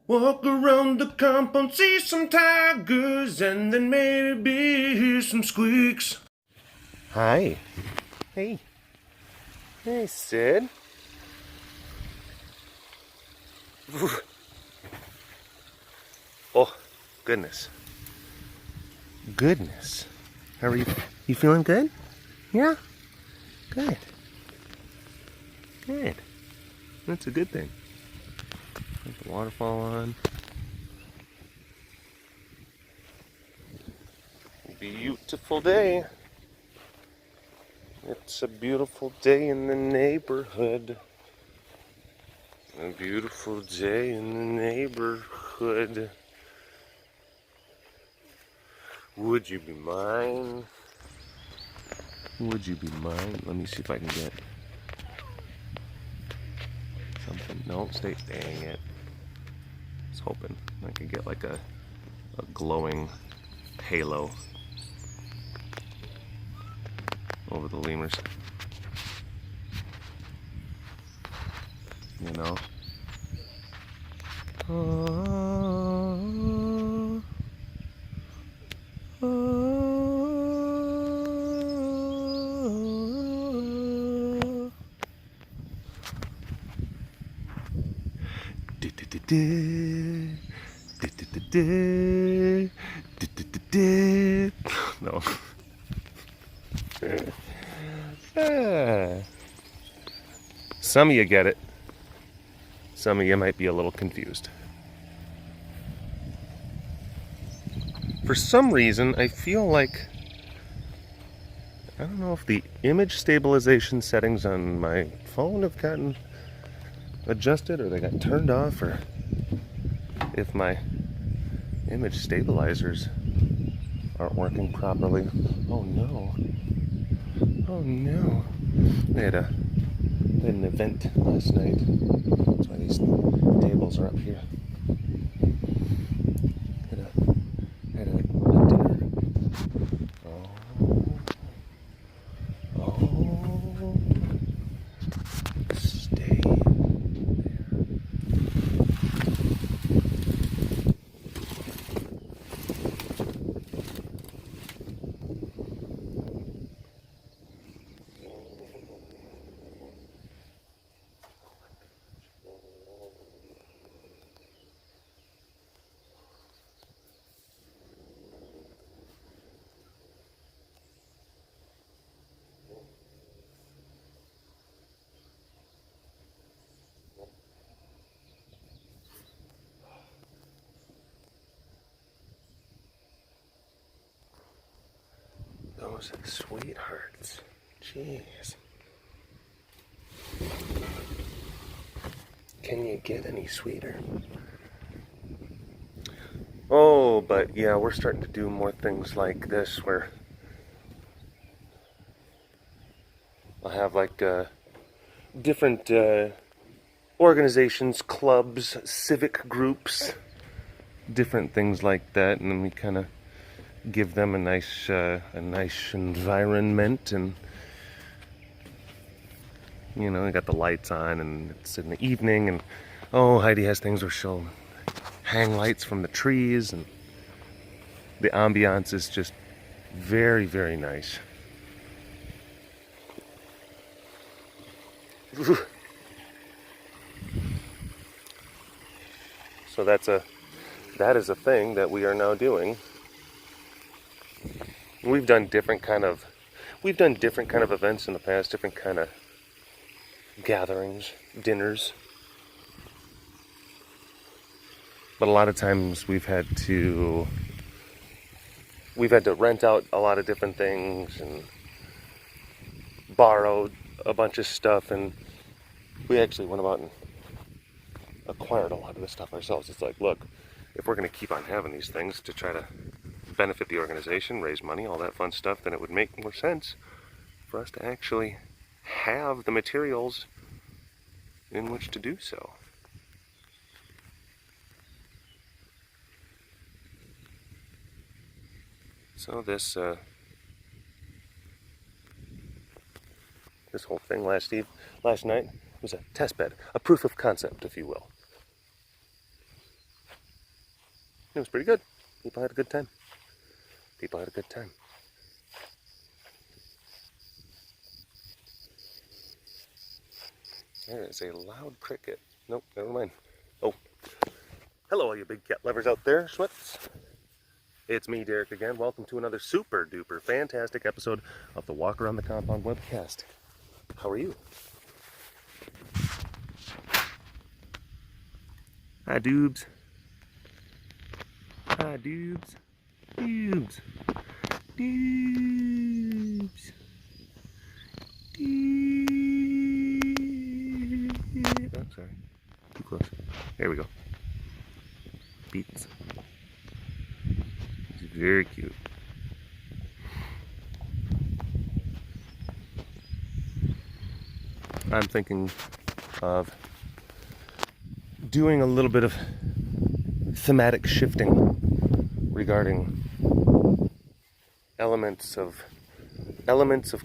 Walk around the compound, see some tigers, and then maybe hear some squeaks. Hi. Hey. Hey, Sid. Oh, goodness. Goodness. How are you? You feeling good? Yeah? Good. Good. That's a good thing. Put the waterfall on. Beautiful day. It's a beautiful day in the neighborhood. A beautiful day in the neighborhood. Would you be mine? Would you be mine? Let me see if I can get something. No, dang it. I was hoping I could get like a glowing halo over the lemurs. You know? No. Some of you get it. Some of you might be a little confused. For some reason, I feel like, I don't know if the image stabilization settings on my phone have gotten adjusted or they got turned off, or if my image stabilizers aren't working properly. Oh no. Oh no. They had an event last night. That's why these tables are up here. Had a dinner. Oh. Stay there. Those sweethearts. Jeez. Can you get any sweeter? Oh, but yeah, we're starting to do more things like this where I'll have like different organizations, clubs, civic groups, different things like that, and then we kind of give them a nice environment, and you know, we got the lights on, and it's in the evening, and oh, Heidi has things where she'll hang lights from the trees, and the ambiance is just very, very nice. So that is a thing that we are now doing. We've done different kind of events in the past, different kind of gatherings, dinners. But a lot of times we've had to rent out a lot of different things and borrow a bunch of stuff, and we actually went about and acquired a lot of this stuff ourselves. It's like, look, if we're going to keep on having these things to try to benefit the organization, raise money, all that fun stuff, then it would make more sense for us to actually have the materials in which to do so. So this whole thing last night was a test bed, a proof of concept, if you will. It was pretty good. People had a good time. People had a good time. There is a loud cricket. Nope, never mind. Oh. Hello, all you big cat lovers out there, Schwitz. It's me, Derek, again. Welcome to another super duper fantastic episode of the Walk Around the Compound webcast. How are you? Hi, dudes. Hi, dudes. Dudes. Dudes. Dudes. Oh, sorry. Too close. There we go. Beats. He's very cute. I'm thinking of doing a little bit of thematic shifting regarding elements of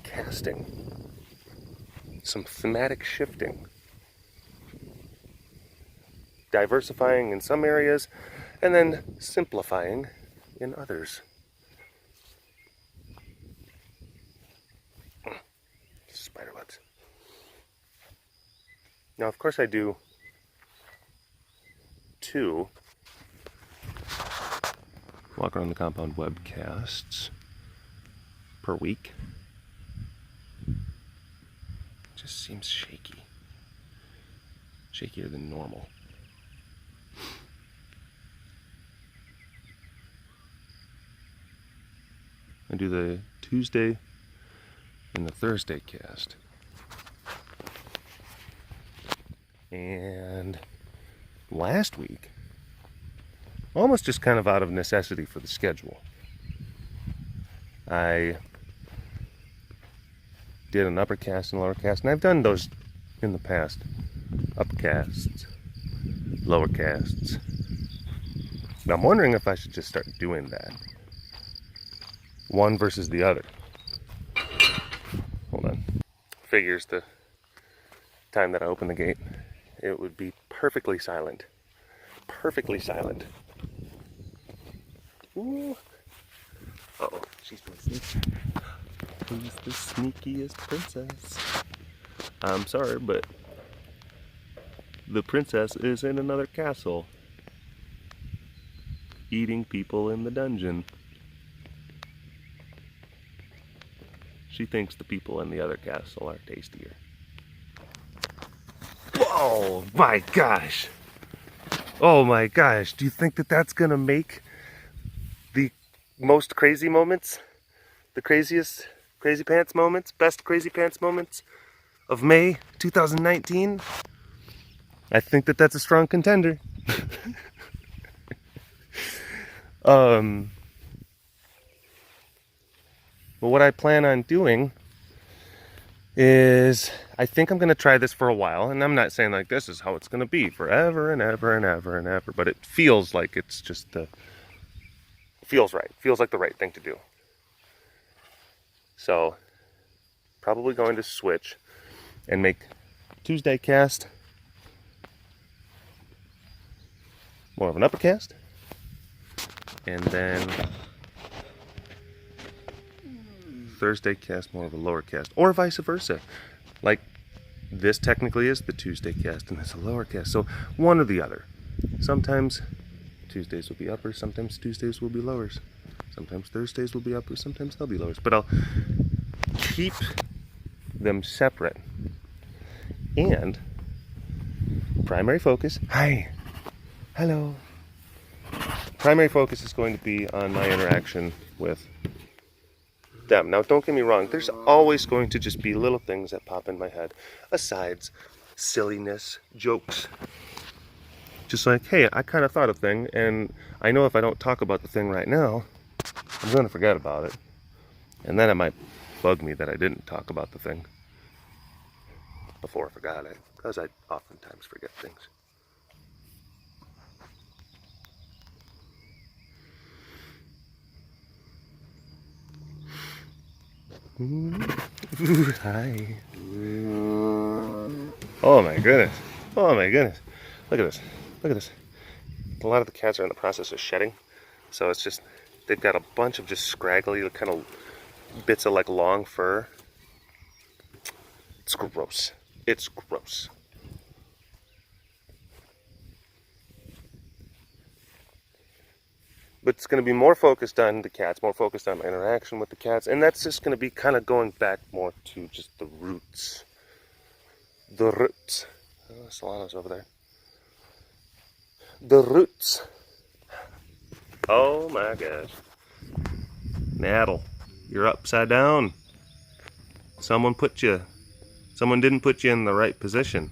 casting. Some thematic shifting. Diversifying in some areas and then simplifying in others. Spider webs. Now, of course, I do 2 Walk Around the Compound webcasts per week. It just seems shaky. Shakier than normal. I do the Tuesday and the Thursday cast. And last week, almost just kind of out of necessity for the schedule, I did an upper cast and lower cast, and I've done those in the past. Upcasts, lower casts. But I'm wondering if I should just start doing that. One versus the other. Hold on. Figures the time that I open the gate, it would be perfectly silent. Perfectly silent. Ooh. Uh-oh, she's being sneaky. Who's the sneakiest princess? I'm sorry, but the princess is in another castle, eating people in the dungeon. She thinks the people in the other castle are tastier. Oh my gosh! Oh my gosh! Do you think that that's gonna make the most crazy moments? The craziest crazy pants moments? Best crazy pants moments of May 2019? I think that that's a strong contender. But what I plan on doing is, I think I'm going to try this for a while, and I'm not saying like this is how it's going to be forever and ever and ever and ever, but it feels like it's just feels right. Feels like the right thing to do. So, probably going to switch and make Tuesday cast more of an upper cast, and then Thursday cast more of a lower cast, or vice versa. Like this technically is the Tuesday cast and it's a lower cast, so one or the other. Sometimes Tuesdays will be uppers, sometimes Tuesdays will be lowers, sometimes Thursdays will be uppers, sometimes they'll be lowers, but I'll keep them separate. And primary focus, hi, hello. Primary focus is going to be on my interaction with them. Now, don't get me wrong, there's always going to just be little things that pop in my head. Asides, silliness, jokes. Just like, hey, I kind of thought a thing, and I know if I don't talk about the thing right now, I'm going to forget about it. And then it might bug me that I didn't talk about the thing before I forgot it, because I oftentimes forget things. Ooh, hi. Oh my goodness. Oh my goodness. Look at this. Look at this. a lot of the cats are in the process of shedding, so it's just, they've got a bunch of just scraggly kind of bits of like long fur. It's gross. It's gross. But it's going to be more focused on the cats, more focused on my interaction with the cats, and that's just going to be kind of going back more to just the roots. The roots. Oh, Solano's over there. The roots. Oh my gosh. Naddle, you're upside down. Someone didn't put you in the right position.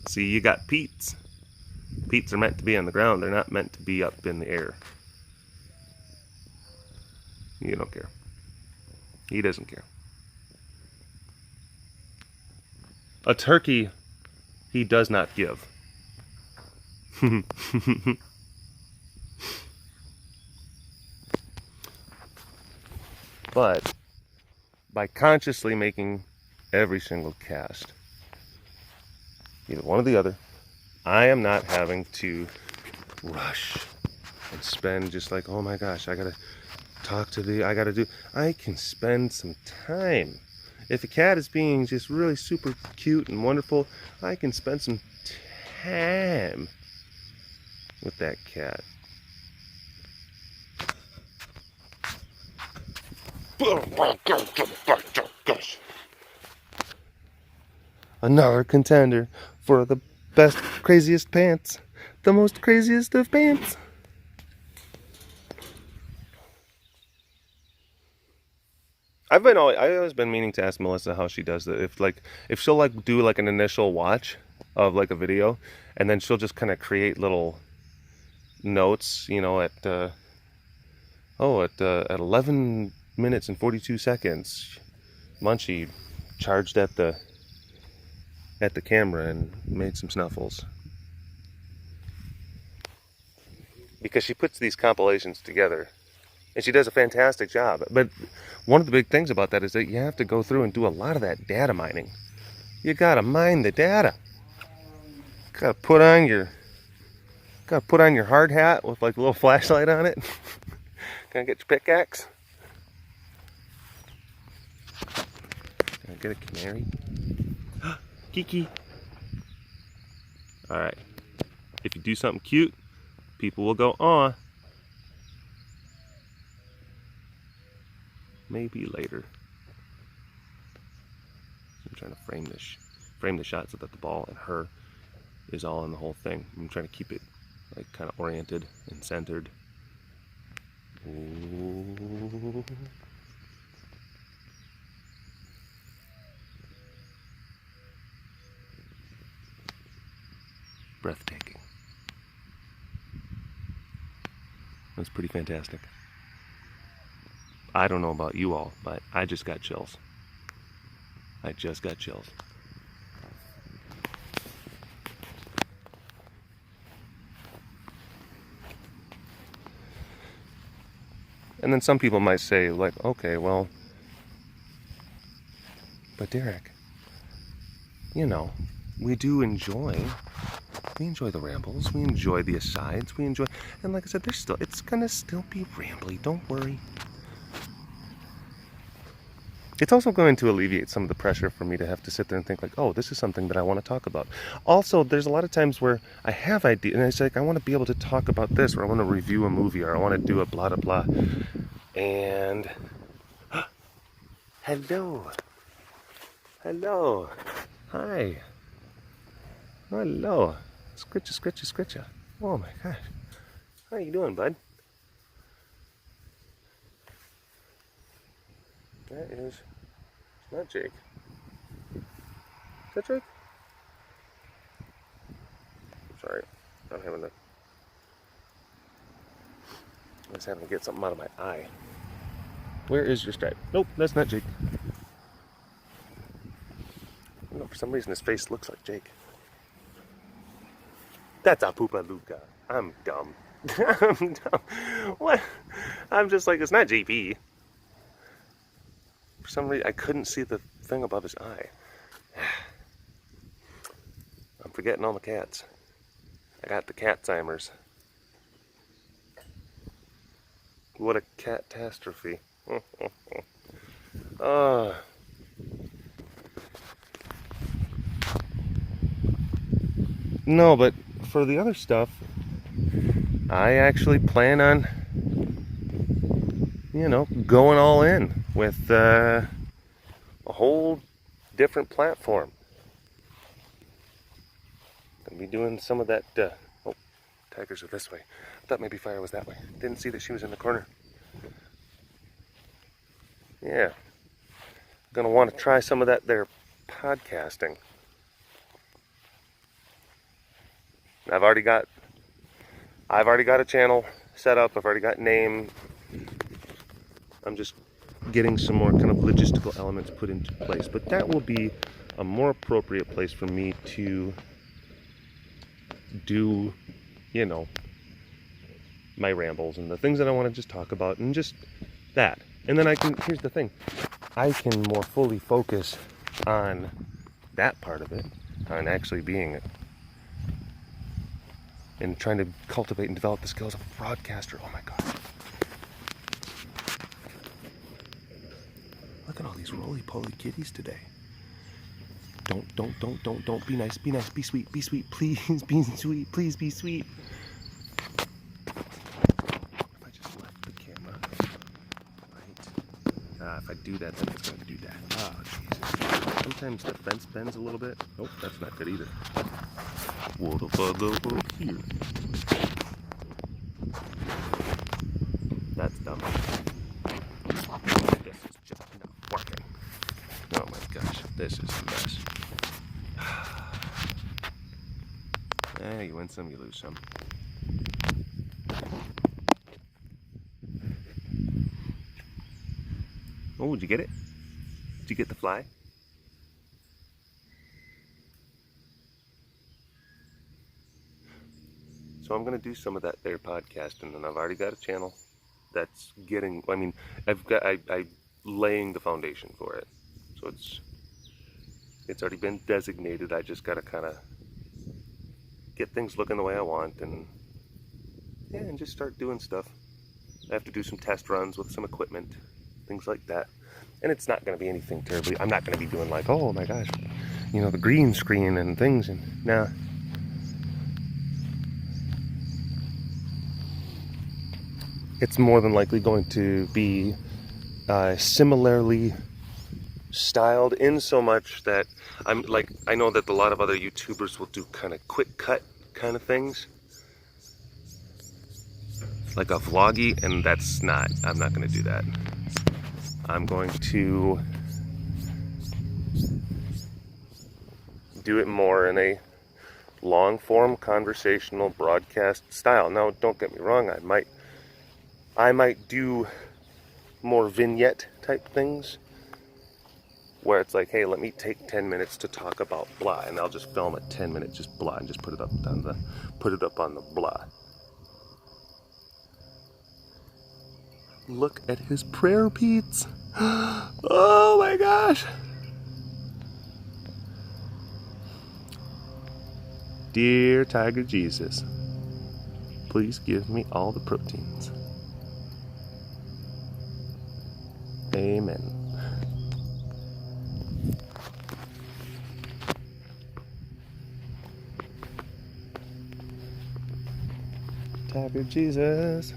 See, you got Pete's. Pete's are meant to be on the ground. They're not meant to be up in the air. You don't care. He doesn't care. A turkey, he does not give. But by consciously making every single cast, either one or the other, I am not having to rush and spend just like, oh my gosh, I gotta talk to I can spend some time. If a cat is being just really super cute and wonderful, I can spend some time with that cat. Another contender for the best, craziest pants. The most craziest of pants. I've always been meaning to ask Melissa how she does that. If she'll like do like an initial watch of like a video, and then she'll just kind of create little notes, you know, at 11 minutes and 42 seconds, Munchie charged at the camera and made some snuffles. Because she puts these compilations together, and she does a fantastic job. But one of the big things about that is that you have to go through and do a lot of that data mining. You gotta mine the data. Gotta put on your hard hat with like a little flashlight on it. Gonna get your pickaxe. Gonna get a canary. Kiki. Alright. If you do something cute, people will go, aw. Maybe later. I'm trying to frame the shot so that the ball and her is all in the whole thing. I'm trying to keep it like kind of oriented and centered. Ooh. Breathtaking. That's pretty fantastic. I don't know about you all, but I just got chills. I just got chills. And then some people might say, like, okay, well, but Derek, you know, we enjoy the rambles, we enjoy the asides, and like I said, it's gonna still be rambly, don't worry. It's also going to alleviate some of the pressure for me to have to sit there and think like, oh, this is something that I want to talk about. Also, there's a lot of times where I have ideas, and it's like, I want to be able to talk about this, or I want to review a movie, or I want to do a blah, blah, blah. And, hello. Hello. Hi. Hello. Scritcha, scritcha, scritcha. Oh my gosh. How you doing, bud? That is not Jake. Is that Jake? I'm sorry. I'm just having to get something out of my eye. Where is your stripe? Nope, that's not Jake. No, for some reason his face looks like Jake. That's a Poopa-Luca. I'm dumb. I'm dumb. What? I'm just like, it's not JP. For some reason, I couldn't see the thing above his eye. I'm forgetting all the cats. I got the Catzimers. What a catastrophe. No, but for the other stuff, I actually plan on, going all in with a whole different platform. Gonna be doing some of that. Oh, tigers are this way. I thought maybe fire was that way. Didn't see that she was in the corner. Yeah, gonna want to try some of that there podcasting. I've already got a channel set up. I've already got name. I'm just getting some more kind of logistical elements put into place, but that will be a more appropriate place for me to do, my rambles and the things that I want to just talk about and just that. And then here's the thing, I can more fully focus on that part of it, on actually being it, and trying to cultivate and develop the skills of a broadcaster. Oh my God. Look at all these roly-poly kitties today. Don't be nice, be sweet, please, be sweet, please be sweet. If I just left the camera, right? If I do that, then it's going to do that. Oh, Jesus. Sometimes the fence bends a little bit. Oh, that's not good either. What if I go over here? That's dumb. This is just not working. Oh my gosh, this is a mess. You win some, you lose some. Oh, did you get it? Did you get the fly? So I'm going to do some of that there podcasting, and I've already got a channel that's getting, I'm laying the foundation for it. So it's already been designated. I just got to kind of get things looking the way I want, and just start doing stuff. I have to do some test runs with some equipment, things like that. And it's not going to be anything terribly, I'm not going to be doing like, oh my gosh, the green screen and things, and nah. It's more than likely going to be similarly styled, in so much that I know that a lot of other YouTubers will do kind of quick cut kind of things, like a vloggy, and I'm not going to do that. I'm going to do it more in a long form conversational broadcast style. Now, don't get me wrong, I might do more vignette type things where it's like, hey, let me take 10 minutes to talk about blah, and I'll just film a 10-minute just blah and just put it up on the blah. Look at his prayer beads. Oh my gosh. Dear Tiger Jesus, please give me all the proteins. Amen. Tiger Jesus,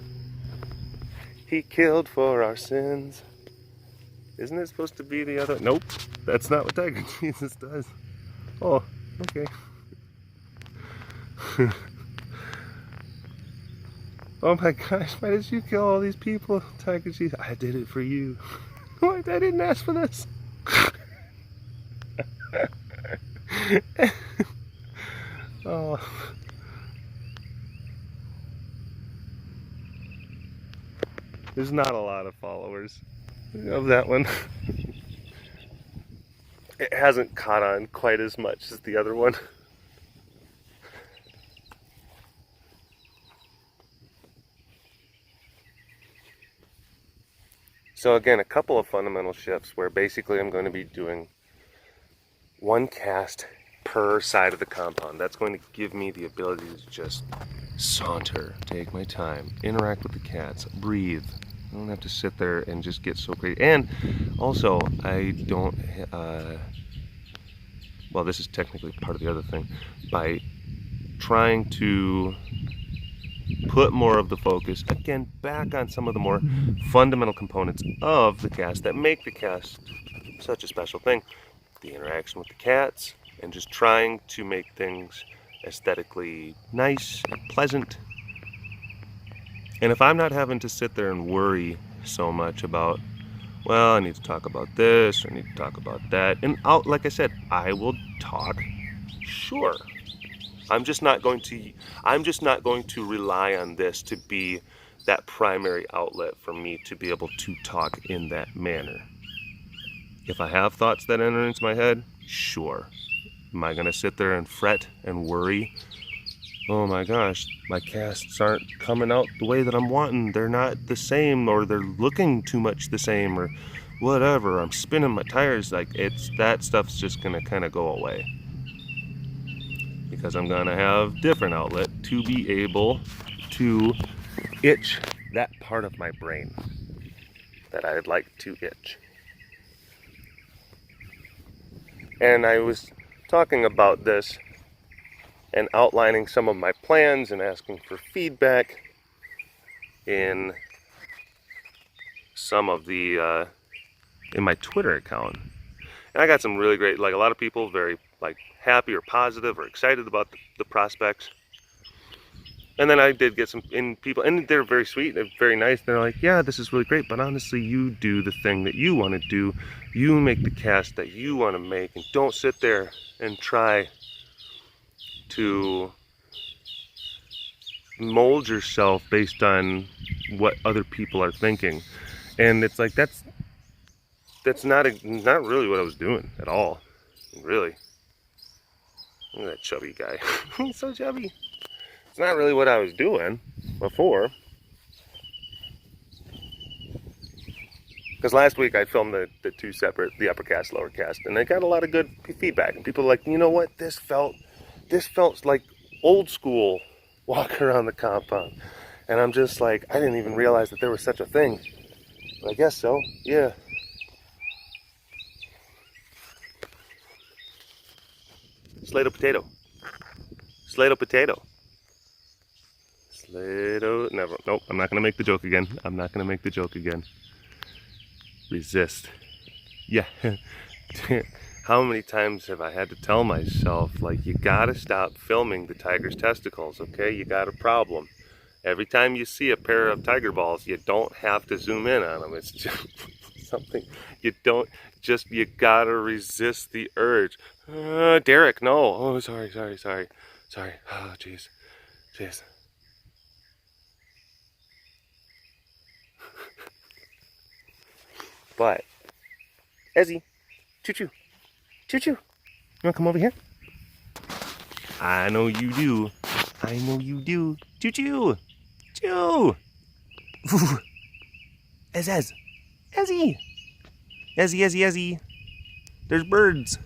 he killed for our sins. Isn't it supposed to be the other? Nope, that's not what Tiger Jesus does. Oh, okay. Oh my gosh, why did you kill all these people, Tiger Jesus? I did it for you. I didn't ask for this. Oh. There's not a lot of followers of that one. It hasn't caught on quite as much as the other one. So again, a couple of fundamental shifts where basically I'm going to be doing one cast per side of the compound. That's going to give me the ability to just saunter, take my time, interact with the cats, breathe. I don't have to sit there and just get so crazy. And also, I don't, well, this is technically part of the other thing. By trying to put more of the focus, again, back on some of the more fundamental components of the cast that make the cast such a special thing. The interaction with the cats, and just trying to make things aesthetically nice and pleasant. And if I'm not having to sit there and worry so much about, well, I need to talk about this, or I need to talk about that, and like I said, I will talk, sure. I'm just not going to rely on this to be that primary outlet for me to be able to talk in that manner. If I have thoughts that enter into my head, sure. Am I gonna sit there and fret and worry? Oh my gosh, my casts aren't coming out the way that I'm wanting. They're not the same, or they're looking too much the same, or whatever. I'm spinning my tires. Like, that stuff's just gonna kind of go away. Because I'm gonna have different outlet to be able to itch that part of my brain that I'd like to itch. And I was talking about this and outlining some of my plans and asking for feedback in some of the in my Twitter account. And I got some really great, like, a lot of people very like happy or positive or excited about the prospects. And then I did get some people, and they're very sweet, they're very nice. They're like, yeah, this is really great, but honestly, you do the thing that you want to do. You make the cast that you want to make, and don't sit there and try to mold yourself based on what other people are thinking. And it's like, that's not really what I was doing at all, really. Look at that chubby guy. He's so chubby. It's not really what I was doing before. Because last week I filmed the two separate, the upper cast, lower cast, and I got a lot of good feedback. And people were like, you know what, this felt like old school walk around the compound. And I'm just like, I didn't even realize that there was such a thing. But I guess so, yeah. Slato potato. Slato potato. Slato, never, nope, I'm not gonna make the joke again. I'm not gonna make the joke again. Resist. Yeah. How many times have I had to tell myself, like, you gotta stop filming the tiger's testicles, okay? You got a problem. Every time you see a pair of tiger balls, you don't have to zoom in on them. It's just something you gotta resist the urge. Derek, no. Oh, sorry. Oh, jeez. But, Ezzy, choo-choo. You wanna come over here? I know you do. Choo-choo. Choo. Ezzy. Ezzy. There's birds.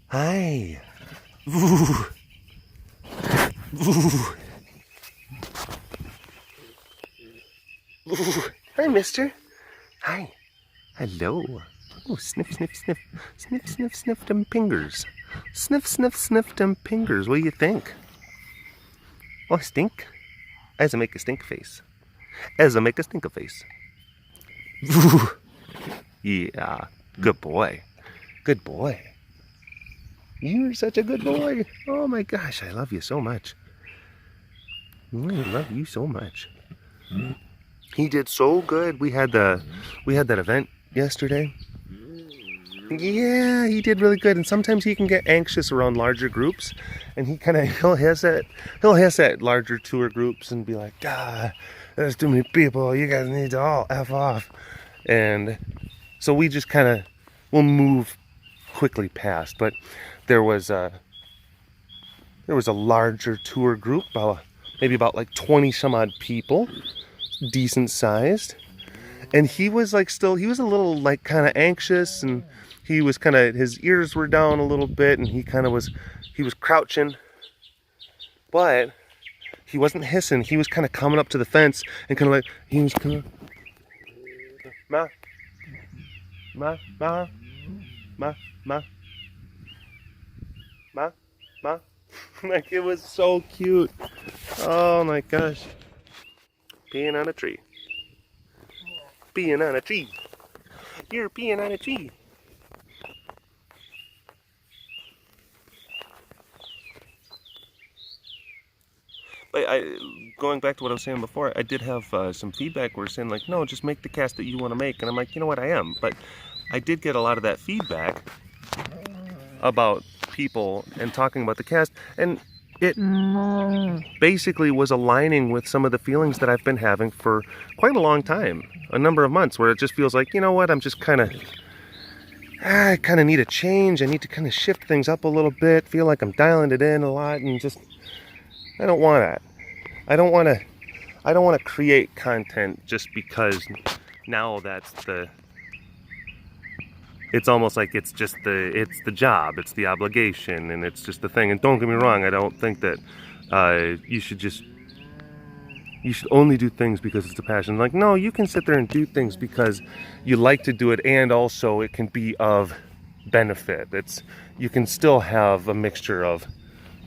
Hi. Hi, mister. Hi. Hello. Oh, sniff them fingers. Sniff them fingers. What do you think? Oh, stink. As I make a stink face. Yeah. Good boy. You're such a good boy. Oh my gosh, I love you so much. I love you so much. He did so good. We had that event yesterday. Yeah, he did really good. And sometimes he can get anxious around larger groups, and he'll hiss at larger tour groups and be like, there's too many people. You guys need to all F off. And so we just we'll move quickly past. But there was a larger tour group, maybe about like 20 some odd people, decent sized. And he was a little like kind of anxious, and he was kind of, his ears were down a little bit, and he was crouching, but he wasn't hissing. He was kind of coming up to the fence and kind of like, he was kind of, ma, ma, ma, ma, ma, ma, ma. Like, it was so cute. Oh my gosh. Peeing on a tree. Peeing on a tree. You're peeing on a tree. But going back to what I was saying before, I did have some feedback where saying like, no, just make the cast that you want to make. And I'm like, you know what, I am. But I did get a lot of that feedback about people and talking about the cast. And it basically was aligning with some of the feelings that I've been having for quite a long time. A number of months where it just feels like, you know what, I'm just I kind of need a change. I need to kind of shift things up a little bit. Feel like I'm dialing it in a lot, and just, I don't want that. I don't want to create content just because now it's almost like it's the job, it's the obligation, and it's just the thing. And don't get me wrong, I don't think that you should only do things because it's a passion. Like, no, you can sit there and do things because you like to do it, and also it can be of benefit. You can still have a mixture of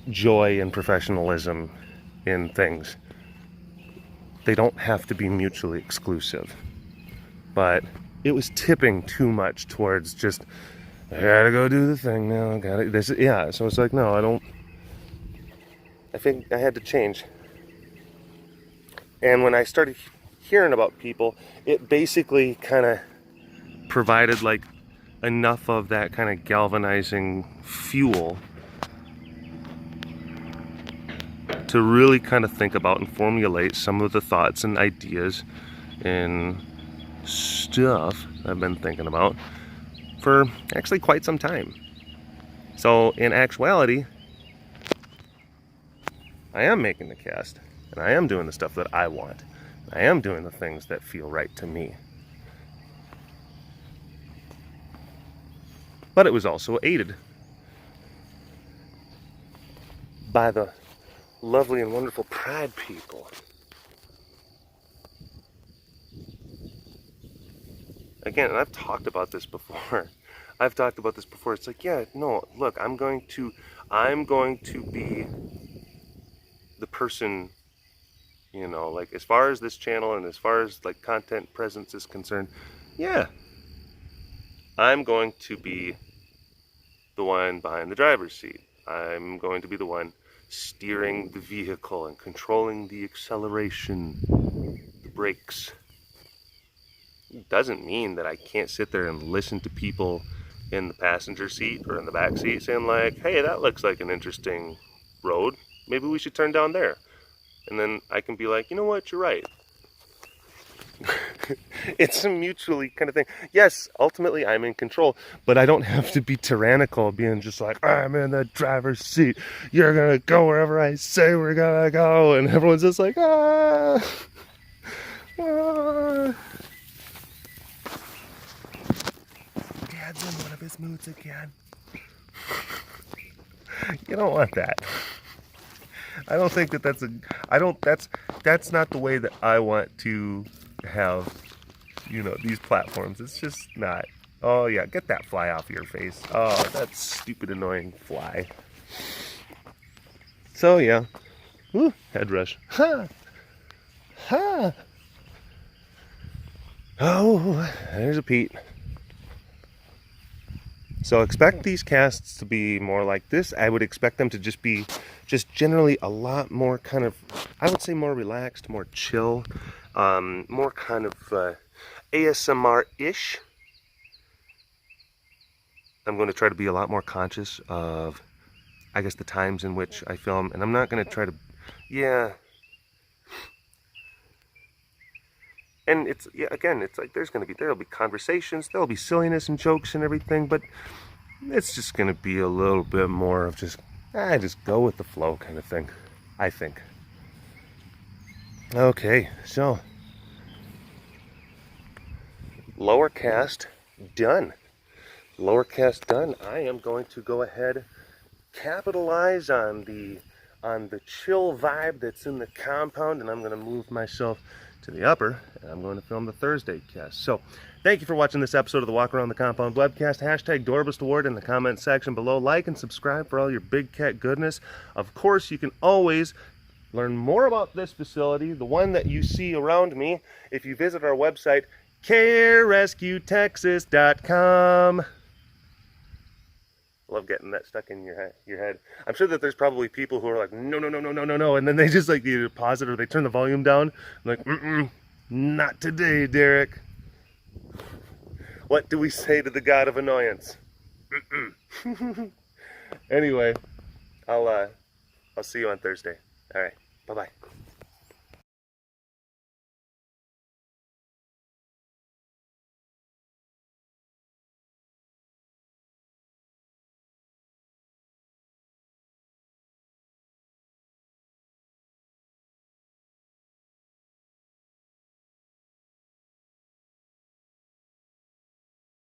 joy and professionalism in things. They don't have to be mutually exclusive. But it was tipping too much towards just, I gotta go do the thing now, so it's like, no, I think I had to change. And when I started hearing about people, it basically kind of provided like enough of that kind of galvanizing fuel to really kind of think about and formulate some of the thoughts and ideas and stuff I've been thinking about for actually quite some time. So in actuality, I am making the cast, and I am doing the stuff that I want. I am doing the things that feel right to me. But it was also aided by the lovely and wonderful Pride people. Again, and I've talked about this before. It's like, yeah, no, look, I'm going to be the person, like, as far as this channel and as far as like content presence is concerned, yeah, I'm going to be the one behind the driver's seat. I'm going to be the one steering the vehicle and controlling the acceleration, the brakes. It doesn't mean that I can't sit there and listen to people in the passenger seat or in the back seat saying like, hey, that looks like an interesting road. Maybe we should turn down there. And then I can be like, you know what, you're right. It's a mutually kind of thing. Yes, ultimately I'm in control, but I don't have to be tyrannical, being just like, I'm in the driver's seat. You're gonna go wherever I say we're gonna go. And everyone's just like, ah. Dad's in one of his moods again. You don't want that. I don't think that's not the way that I want to have, these platforms. It's just not. Oh yeah, get that fly off your face. Oh, that stupid annoying fly. So yeah. Woo, head rush. Ha! Ha! Oh, there's a Pete. So expect these casts to be more like this. I would expect them to just be generally a lot more kind of, I would say more relaxed, more chill, more kind of ASMR-ish. I'm going to try to be a lot more conscious of, I guess, the times in which I film. And I'm not going to try to, And it's like there'll be conversations, there'll be silliness and jokes and everything, but it's just going to be a little bit more of just go with the flow kind of thing, I think. Okay, so lower cast done. lower cast done, I am going to go ahead, capitalize on the chill vibe that's in the compound, and I'm going to move myself to the upper, and I'm going to film the Thursday cast. So thank you for watching this episode of the Walk Around the Compound webcast. Hashtag Dorbest Award in the comment section below. Like and subscribe for all your big cat goodness. Of course, you can always learn more about this facility, the one that you see around me, if you visit our website, carerescuetexas.com. Love getting that stuck in your head. I'm sure that there's probably people who are like, no, no, no, no, no, no, no, and then they just like either pause it or they turn the volume down. I'm like, not today, Derek. What do we say to the god of annoyance? Anyway, I'll see you on Thursday. All right, bye-bye.